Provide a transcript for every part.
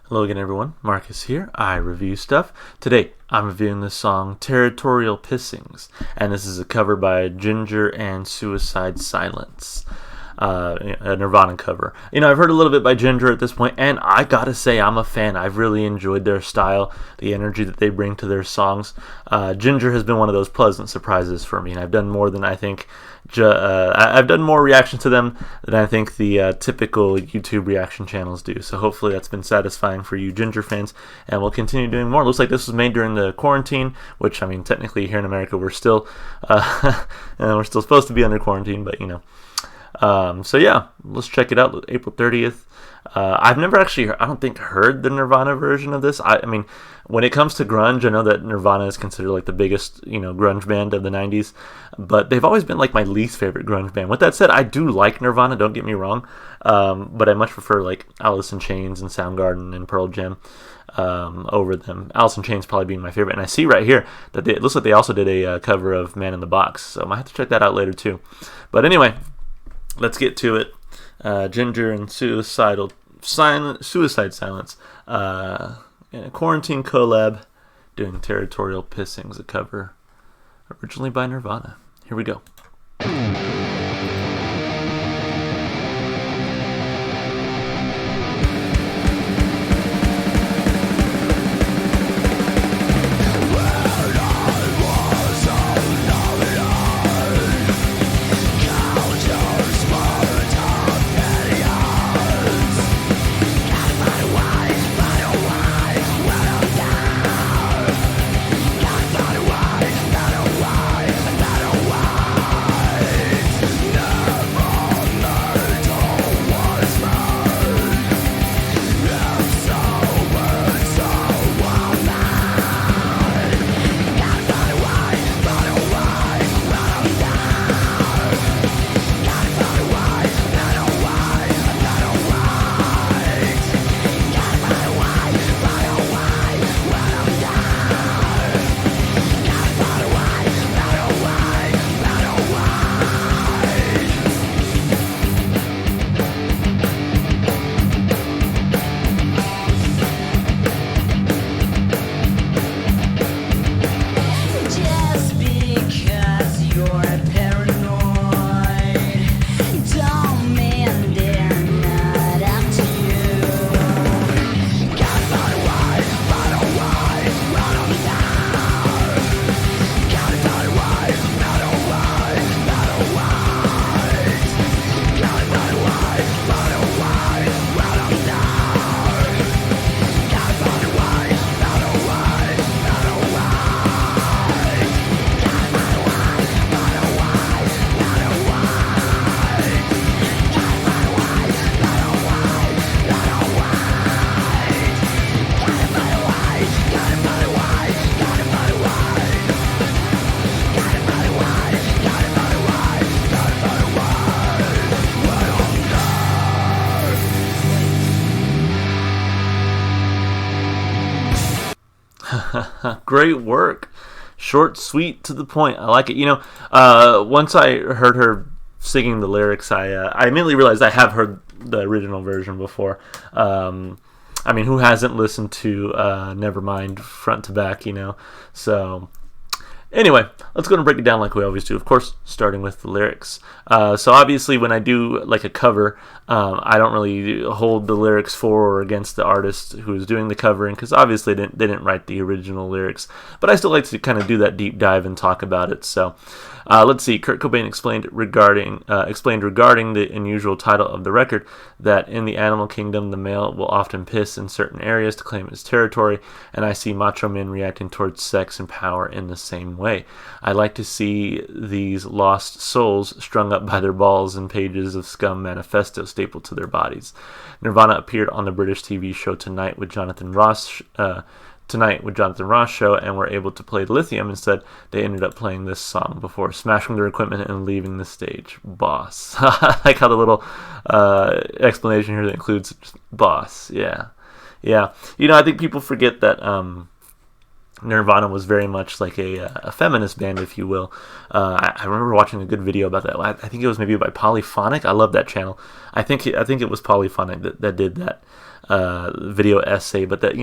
Hello again, everyone. Marcus here. I review stuff. Today, I'm reviewing the song Territorial Pissings, and this is a cover by Jinjer and Suicide Silence. A Nirvana cover. I've heard a little bit by Jinjer at this point, and I gotta say, I'm a fan. I've really enjoyed their style, the energy that they bring to their songs. Jinjer has been one of those pleasant surprises for me, and I've done more than I think. I've done more reactions to them than I think the typical YouTube reaction channels do. So hopefully that's been satisfying for you Jinjer fans, and we'll continue doing more. Looks like this was made during the quarantine, which technically here in America we're still supposed to be under quarantine, but so yeah, let's check it out. April 30th. I've never actually, I don't think, heard the Nirvana version of this. I mean, when it comes to grunge, I know that Nirvana is considered like the biggest, grunge band of the 90s, but they've always been like my least favorite grunge band. With that said, I do like Nirvana, don't get me wrong, but I much prefer like Alice in Chains and Soundgarden and Pearl Jam over them. Alice in Chains probably being my favorite, and I see right here that it looks like they also did a cover of Man in the Box, so I might have to check that out later too. But anyway, let's get to it. Jinjer and Suicide Silence. A quarantine collab doing Territorial Pissings, a cover originally by Nirvana. Here we go. Great work. Short, sweet, to the point. I like it. Once I heard her singing the lyrics, I immediately realized I have heard the original version before. Who hasn't listened to Nevermind front to back, So anyway, let's go and break it down like we always do. Of course, starting with the lyrics. So obviously, when I do like a cover, I don't really hold the lyrics for or against the artist who is doing the covering, because obviously they didn't write the original lyrics. But I still like to kind of do that deep dive and talk about it. So let's see. Kurt Cobain explained regarding the unusual title of the record that in the animal kingdom, the male will often piss in certain areas to claim its territory, and I see macho men reacting towards sex and power in the same way. I like to see these lost souls strung up by their balls in pages of Scum manifesto stapled to their bodies. Nirvana appeared on the British TV show Tonight with Jonathan Ross show, and were able to play Lithium. Instead, they ended up playing this song before smashing their equipment and leaving the stage. Boss. I like how the little explanation here that includes boss. Yeah. I think people forget that Nirvana was very much like a feminist band, if you will. I remember watching a good video about that. I think it was maybe by Polyphonic. I love that channel. I think it was Polyphonic that did that. video essay, but that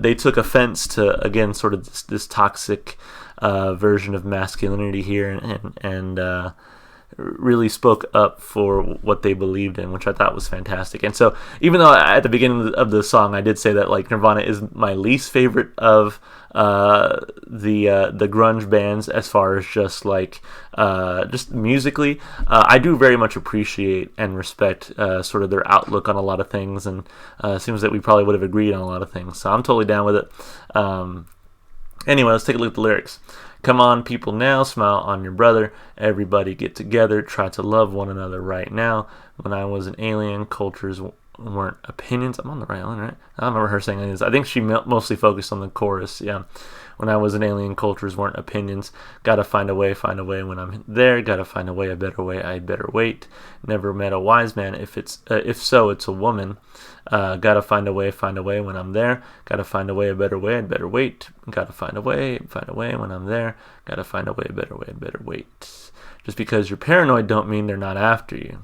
they took offense to, again, sort of this toxic version of masculinity here, and really spoke up for what they believed in, which I thought was fantastic. And so, even though at the beginning of the song I did say that like Nirvana is my least favorite of the grunge bands as far as just musically, I do very much appreciate and respect sort of their outlook on a lot of things, and it seems that we probably would have agreed on a lot of things. So I'm totally down with it. Anyway, let's take a look at the lyrics. Come on, people now, smile on your brother. Everybody get together, try to love one another right now. When I was an alien, cultures weren't opinions. I'm on the right line, right? I don't remember her saying this. I think she mostly focused on the chorus, yeah. When I was an alien, cultures weren't opinions. Gotta find a way when I'm there. Gotta find a way, a better way, I better wait. Never met a wise man, if so, it's a woman. Gotta find a way when I'm there. Gotta find a way, a better way, I'd better wait. Gotta find a way when I'm there. Gotta find a way, a better way, I'd better wait. Just because you're paranoid don't mean they're not after you.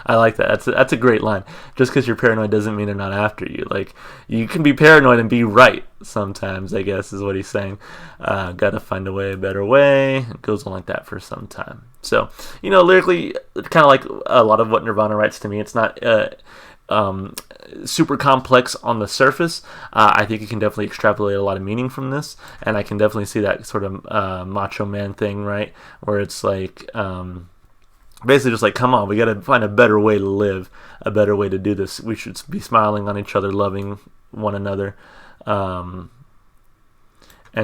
I like that. That's a great line. Just because you're paranoid doesn't mean they're not after you. Like, you can be paranoid and be right sometimes, I guess, is what he's saying. Gotta find a way, a better way. It goes on like that for some time. So, lyrically, kind of like a lot of what Nirvana writes to me, it's not super complex on the surface. I think you can definitely extrapolate a lot of meaning from this, and I can definitely see that sort of macho man thing, right? Where it's like basically just like, come on, we got to find a better way to live, a better way to do this. We should be smiling on each other, loving one another. And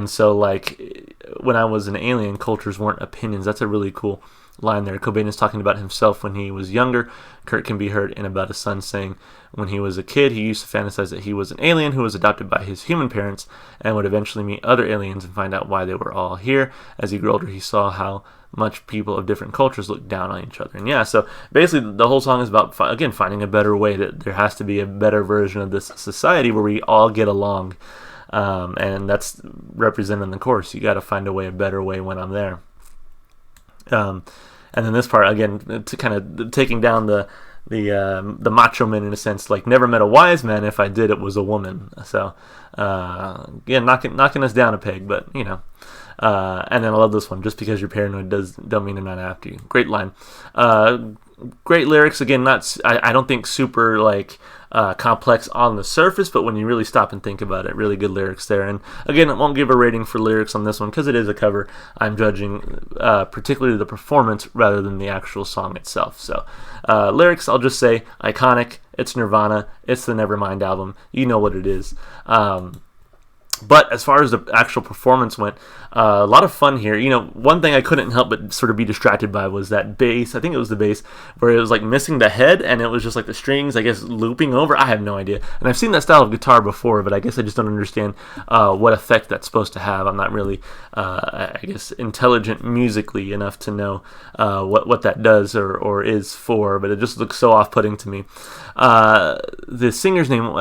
so, like, when I was an alien, cultures weren't opinions. That's a really cool line there. Cobain is talking about himself when he was younger. Kurt can be heard in About a Son saying when he was a kid, he used to fantasize that he was an alien who was adopted by his human parents and would eventually meet other aliens and find out why they were all here. As he grew older, he saw how much people of different cultures look down on each other. And yeah, so basically the whole song is about, again, finding a better way, that there has to be a better version of this society where we all get along. And that's represented in the chorus. You got to find a way, a better way when I'm there. And then this part, again, to kind of taking down the macho man in a sense, like, never met a wise man. If I did, it was a woman. So, yeah, knocking us down a peg, but, and then I love this one. Just because you're paranoid don't mean they're not after you. Great line. Great lyrics. Again, I don't think super, like, complex on the surface, but when you really stop and think about it, really good lyrics there. And again, I won't give a rating for lyrics on this one because it is a cover. I'm judging particularly the performance rather than the actual song itself. So lyrics, I'll just say iconic. It's Nirvana. It's the Nevermind album. You know what it is. But as far as the actual performance went, a lot of fun here. One thing I couldn't help but sort of be distracted by was that bass. I think it was the bass where it was like missing the head, and it was just like the strings, I guess, looping over. I have no idea. And I've seen that style of guitar before, but I guess I just don't understand what effect that's supposed to have. I'm not really, I guess, intelligent musically enough to know what that does or is for, but it just looks so off-putting to me. The singer's name,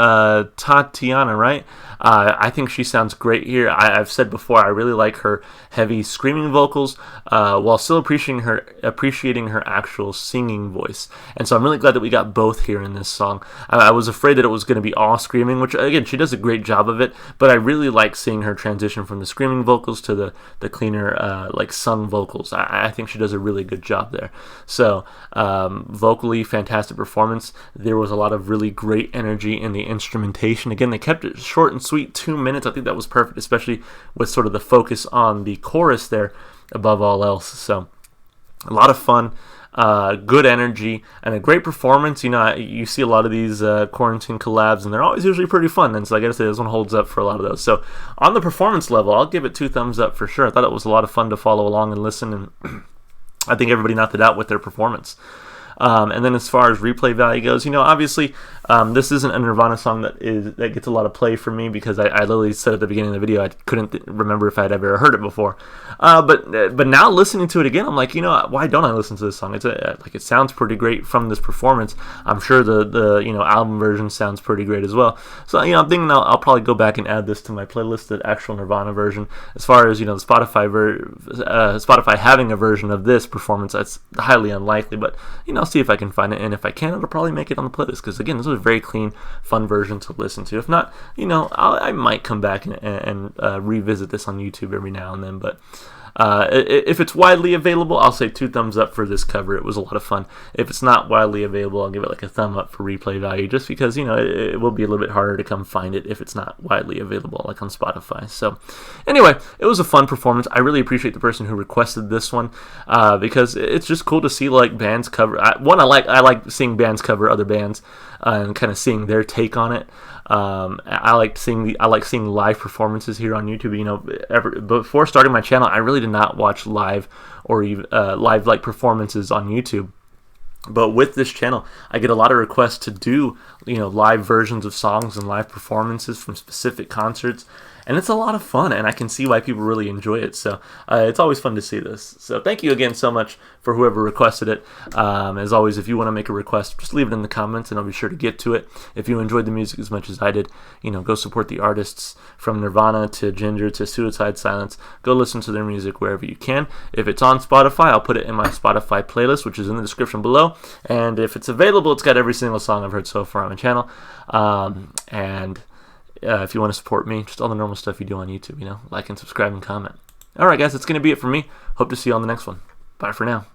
Tatiana, right? I think she sounds great here. I've said before, I really like her heavy screaming vocals while still appreciating her actual singing voice. And so I'm really glad that we got both here in this song. I was afraid that it was going to be all screaming, which, again, she does a great job of it, but I really like seeing her transition from the screaming vocals to the cleaner, like, sung vocals. I think she does a really good job there. So vocally, fantastic performance. There was a lot of really great energy in the instrumentation. Again, they kept it short and sweet, 2 minutes. I think that was perfect, especially with sort of the focus on the chorus there above all else. So a lot of fun, good energy, and a great performance. You see a lot of these quarantine collabs, and they're always usually pretty fun, and so I gotta say this one holds up for a lot of those. So on the performance level, I'll give it 2 thumbs up for sure. I thought it was a lot of fun to follow along and listen, and I think everybody knocked it out with their performance. And then as far as replay value goes, obviously this isn't a Nirvana song that gets a lot of play for me because I literally said at the beginning of the video I couldn't remember if I'd ever heard it before. But now listening to it again, I'm like, why don't I listen to this song? It sounds pretty great from this performance. I'm sure the album version sounds pretty great as well. So I'm thinking I'll probably go back and add this to my playlist, the actual Nirvana version. As far as the Spotify having a version of this performance, that's highly unlikely. But I'll see if I can find it, and if I can, it'll probably make it on the playlist, because again, this was a very clean, fun version to listen to. If not, I might come back and revisit this on YouTube every now and then, but if it's widely available, I'll say 2 thumbs up for this cover. It was a lot of fun. If it's not widely available, I'll give it like a thumb up for replay value, just because it will be a little bit harder to come find it if it's not widely available, like on Spotify. So anyway, it was a fun performance. I really appreciate the person who requested this one, because it's just cool to see like bands cover. I like seeing bands cover other bands, and kind of seeing their take on it. I like seeing live performances here on YouTube. Before starting my channel, I really did not watch live or even live like performances on YouTube. But with this channel, I get a lot of requests to do live versions of songs and live performances from specific concerts, and it's a lot of fun, and I can see why people really enjoy it. So it's always fun to see this. So thank you again so much for whoever requested it. As always, if you want to make a request, just leave it in the comments, and I'll be sure to get to it. If you enjoyed the music as much as I did, go support the artists from Nirvana to Jinjer to Suicide Silence. Go listen to their music wherever you can. If it's on Spotify, I'll put it in my Spotify playlist, which is in the description below. And if it's available, it's got every single song I've heard so far on my channel. If you want to support me, just all the normal stuff you do on YouTube, like and subscribe and comment. Alright guys, that's going to be it for me. Hope to see you on the next one. Bye for now.